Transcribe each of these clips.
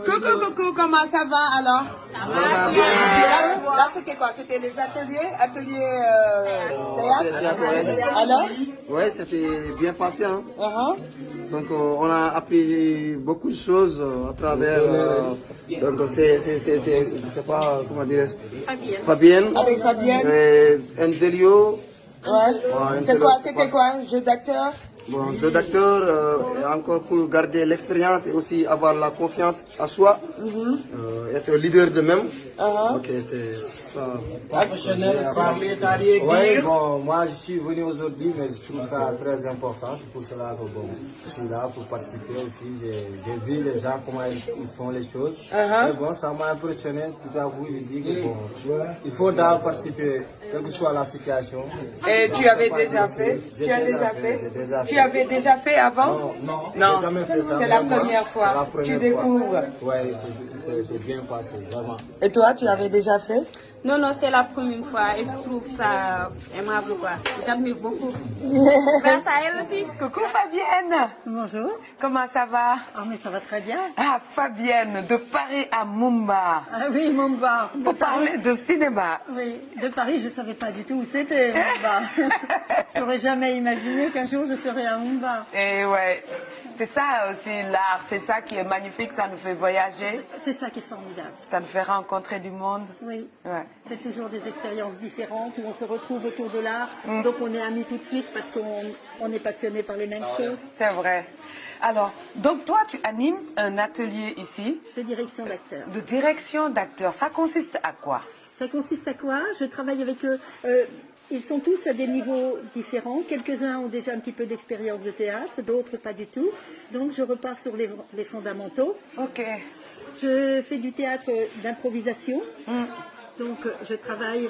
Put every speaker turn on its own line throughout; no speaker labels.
Coucou, coucou, comment ça va alors? Ça va bien. Là, c'était quoi? C'était les ateliers théâtre? Alors?
Ouais, c'était bien passé. Hein. Donc, on a appris beaucoup de choses à travers. Donc, c'est pas, comment dire, Fabienne.
Avec Fabienne.
Enzelio.
Ouais. C'était quoi? Un jeu d'acteur?
Bon, jeu d'acteur, encore pour garder l'expérience et aussi avoir la confiance à soi, être leader de même. Ok, c'est ça.
Professionnel, parler, ça arrive. Oui, bon, moi je suis venu aujourd'hui, mais je trouve ça très important. C'est pour cela que bon, je suis là pour participer aussi. J'ai vu les gens, comment ils font les choses. Et bon, ça m'a impressionné. Tout à coup, je dis que bon, il faut d'abord participer, quelle que soit la situation.
Et tu avais déjà fait? Tu as déjà fait? Tu avais déjà fait avant?
Non,
non.
J'ai jamais fait ça.
C'est la première fois. Tu découvres.
Oui, c'est bien passé, vraiment.
Et toi, tu avais déjà fait?
Non, non, c'est la première fois et je trouve ça aimable, quoi. J'admire beaucoup. Grâce à elle aussi.
Coucou Fabienne.
Bonjour.
Comment ça va?
Ah, mais ça va très bien.
Ah, Fabienne, de Paris à Mumbai.
Ah oui, Mumbai.
Pour parler de cinéma.
Oui, de Paris, je ne savais pas du tout où c'était, Mumbai. Je n'aurais jamais imaginé qu'un jour je serais à Mumbai.
Et ouais, c'est ça aussi l'art, c'est ça qui est magnifique, ça nous fait voyager.
C'est ça qui est formidable.
Ça nous fait rencontrer du monde.
Oui.
Ouais.
C'est toujours des expériences différentes où on se retrouve autour de l'art. Donc on est amis tout de suite parce qu'on est passionné par les mêmes choses.
C'est vrai. Alors, donc toi, tu animes un atelier ici.
De direction d'acteurs.
De direction d'acteurs. Ça consiste à quoi?
Ça consiste à quoi? Je travaille avec eux. Ils sont tous à des niveaux différents. Quelques-uns ont déjà un petit peu d'expérience de théâtre, d'autres pas du tout. Donc je repars sur les fondamentaux.
Ok.
Je fais du théâtre d'improvisation. Donc je travaille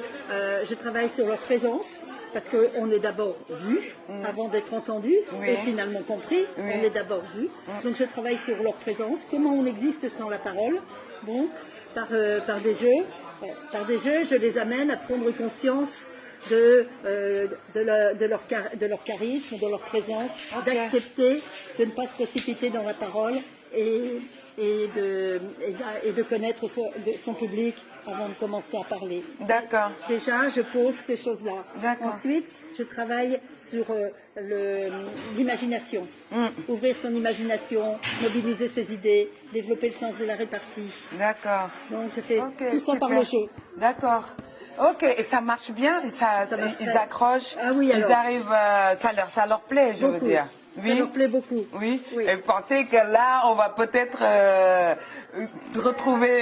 sur leur présence parce qu'on est d'abord vu avant d'être entendu et finalement compris. On est d'abord vu. Donc je travaille sur leur présence, comment on existe sans la parole. Bon, par des jeux. Par des jeux, je les amène à prendre conscience de leur charisme, de leur présence, d'accepter de ne pas se précipiter dans la parole et de connaître son public avant de commencer à parler.
D'accord.
Déjà, je pose ces choses-là.
D'accord.
Ensuite, je travaille sur l'imagination. Ouvrir son imagination, mobiliser ses idées, développer le sens de la répartie.
D'accord.
Donc, je fais tout ça par le jeu.
D'accord. Ok, et ça marche bien, ils accrochent,
ah oui, alors.
Ils arrivent, ça leur plaît, je veux dire.
Oui. Ça leur plaît beaucoup.
Oui. Et pensez que là, on va peut-être retrouver,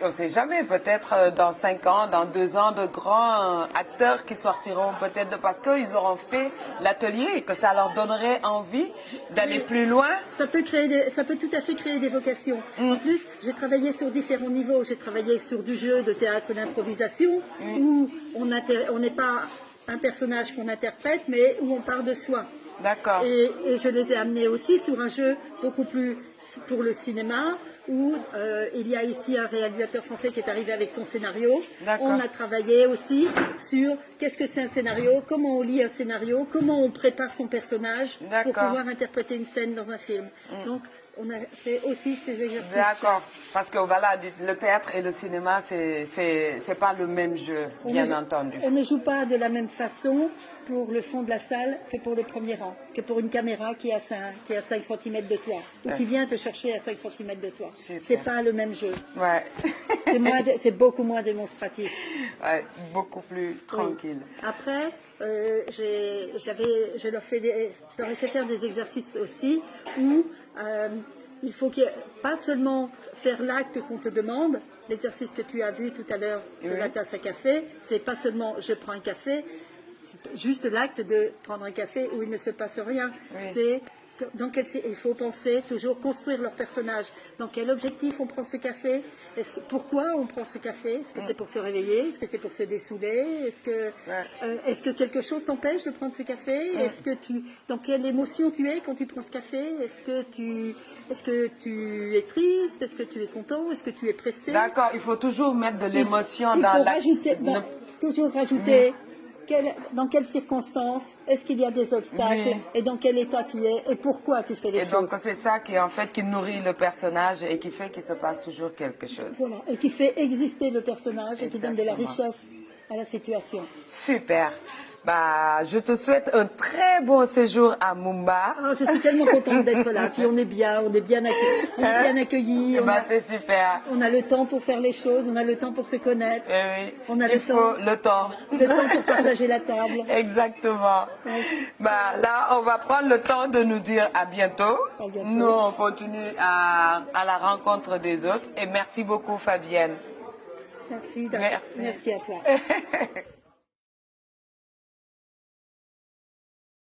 on ne sait jamais, peut-être dans 5 ans, dans 2 ans, de grands acteurs qui sortiront peut-être parce qu'ils auront fait l'atelier et que ça leur donnerait envie d'aller plus loin.
Ça peut tout à fait créer des vocations. En plus, j'ai travaillé sur différents niveaux. J'ai travaillé sur du jeu, de théâtre d'improvisation, où on n'est pas un personnage qu'on interprète, mais où on part de soi.
D'accord.
Et je les ai amenés aussi sur un jeu beaucoup plus pour le cinéma, où il y a ici un réalisateur français qui est arrivé avec son scénario. On a travaillé aussi sur qu'est-ce que c'est un scénario, comment on lit un scénario, comment on prépare son personnage pour pouvoir interpréter une scène dans un film. Donc, on a fait aussi ces exercices.
D'accord, parce que voilà, le théâtre et le cinéma, c'est pas le même jeu, bien entendu.
On ne joue pas de la même façon pour le fond de la salle que pour le premier rang, que pour une caméra qui est à 5 cm de toi, ou qui vient te chercher à 5 cm de toi. C'est pas le même jeu.
Ouais.
C'est beaucoup moins démonstratif.
Ouais, beaucoup plus tranquille.
Oui. Après, je leur ai fait faire des exercices aussi où il faut pas seulement faire l'acte qu'on te demande. L'exercice que tu as vu tout à l'heure de la tasse à café, c'est pas seulement je prends un café, c'est juste l'acte de prendre un café où il ne se passe rien. C'est il faut penser toujours construire leur personnage. Dans quel objectif on prend ce café? Pourquoi on prend ce café? Est-ce que c'est pour se réveiller? Est-ce que c'est pour se dessouler? Est-ce que quelque chose t'empêche de prendre ce café? Dans quelle émotion tu es quand tu prends ce café? Est-ce que tu es triste? Est-ce que tu es content? Est-ce que tu es pressé?
D'accord, il faut toujours mettre de l'émotion dans
toujours rajouter dans quelles circonstances, est-ce qu'il y a des obstacles,
Oui.
et dans quel état tu es, et pourquoi tu fais les
Et
choses.
donc c'est ça qui nourrit le personnage et qui fait qu'il se passe toujours quelque chose.
Voilà, et qui fait exister le personnage et qui donne de la
Exactement.
richesse à la situation.
Super. Bah, je te souhaite un très bon séjour à Mumba.
Ah, je suis tellement contente d'être là. Puis on est bien accueillis.
C'est super.
On a le temps pour faire les choses, on a le temps pour se connaître.
Oui,
On a
il faut le temps.
Le temps pour partager la table.
Exactement. Bah, là, on va prendre le temps de nous dire à bientôt.
À bientôt.
Nous, on continue à la rencontre des autres. Et merci beaucoup, Fabienne.
Merci.
Merci.
Merci à toi.